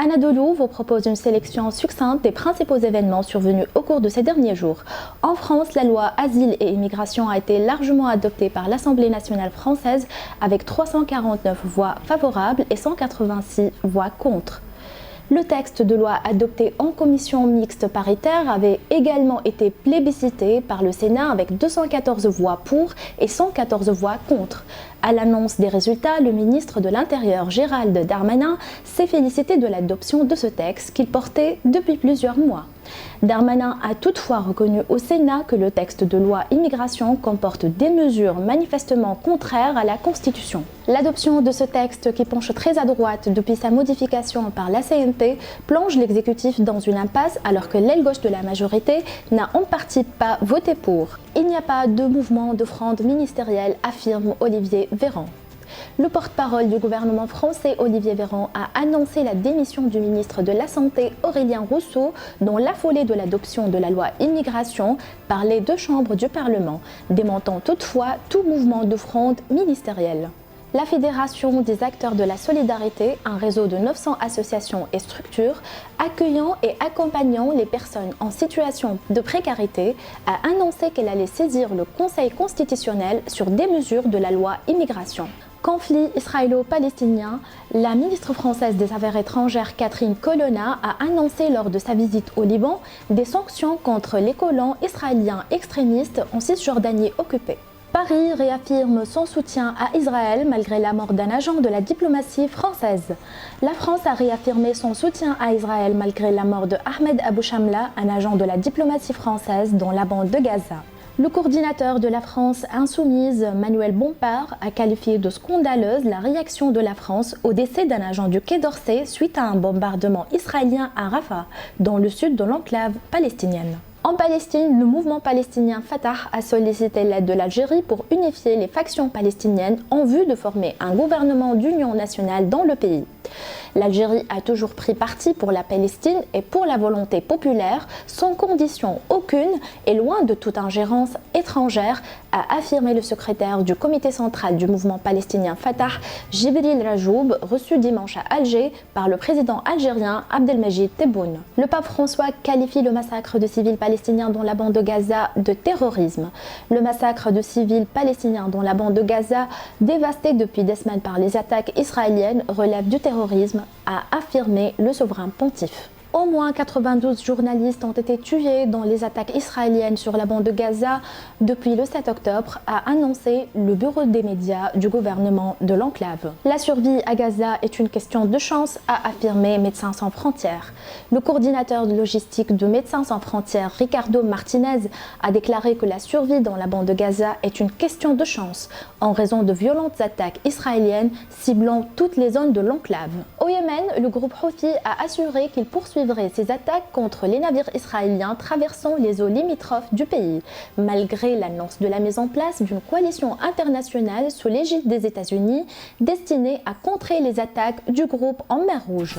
Anadolu vous propose une sélection succincte des principaux événements survenus au cours de ces derniers jours. En France, la loi Asile et Immigration a été largement adoptée par l'Assemblée nationale française avec 349 voix favorables et 186 voix contre. Le texte de loi adopté en commission mixte paritaire avait également été plébiscité par le Sénat avec 214 voix pour et 114 voix contre. À l'annonce des résultats, le ministre de l'Intérieur Gérald Darmanin s'est félicité de l'adoption de ce texte qu'il portait depuis plusieurs mois. Darmanin a toutefois reconnu au Sénat que le texte de loi immigration comporte des mesures manifestement contraires à la Constitution. L'adoption de ce texte, qui penche très à droite depuis sa modification par la CNT, plonge l'exécutif dans une impasse alors que l'aile gauche de la majorité n'a en partie pas voté pour. Il n'y a pas de mouvement de fronde ministérielle, affirme Olivier Véran. Le porte-parole du gouvernement français, Olivier Véran, a annoncé la démission du ministre de la Santé, Aurélien Rousseau, dans l'affolée de l'adoption de la loi immigration par les deux chambres du Parlement, démentant toutefois tout mouvement de fronde ministérielle. La Fédération des acteurs de la solidarité, un réseau de 900 associations et structures accueillant et accompagnant les personnes en situation de précarité, a annoncé qu'elle allait saisir le Conseil constitutionnel sur des mesures de la loi immigration. Conflit israélo-palestinien, la ministre française des Affaires étrangères Catherine Colonna a annoncé lors de sa visite au Liban des sanctions contre les colons israéliens extrémistes en Cisjordanie occupée. Paris réaffirme son soutien à Israël malgré la mort d'un agent de la diplomatie française. La France a réaffirmé son soutien à Israël malgré la mort de Ahmed Abou Shamla, un agent de la diplomatie française dans la bande de Gaza. Le coordinateur de la France insoumise, Manuel Bompard, a qualifié de scandaleuse la réaction de la France au décès d'un agent du Quai d'Orsay suite à un bombardement israélien à Rafah, dans le sud de l'enclave palestinienne. En Palestine, le mouvement palestinien Fatah a sollicité l'aide de l'Algérie pour unifier les factions palestiniennes en vue de former un gouvernement d'union nationale dans le pays. L'Algérie a toujours pris parti pour la Palestine et pour la volonté populaire, sans condition aucune et loin de toute ingérence étrangère, a affirmé le secrétaire du comité central du mouvement palestinien Fatah, Djibril Rajoub, reçu dimanche à Alger par le président algérien Abdelmajid Tebboune. Le pape François qualifie le massacre de civils palestiniens dans la bande de Gaza de terrorisme. Le massacre de civils palestiniens dans la bande de Gaza, dévastée depuis des semaines par les attaques israéliennes, relève du terrorisme, a affirmé le souverain pontife. Au moins 92 journalistes ont été tués dans les attaques israéliennes sur la bande de Gaza depuis le 7 octobre, a annoncé le bureau des médias du gouvernement de l'enclave. La survie à Gaza est une question de chance, a affirmé Médecins sans frontières. Le coordinateur de logistique de Médecins sans frontières, Ricardo Martinez, a déclaré que la survie dans la bande de Gaza est une question de chance en raison de violentes attaques israéliennes ciblant toutes les zones de l'enclave. Au Yémen, le groupe Houthi a assuré qu'il poursuivrait ses attaques contre les navires israéliens traversant les eaux limitrophes du pays, malgré l'annonce de la mise en place d'une coalition internationale sous l'égide des États-Unis destinée à contrer les attaques du groupe en mer Rouge.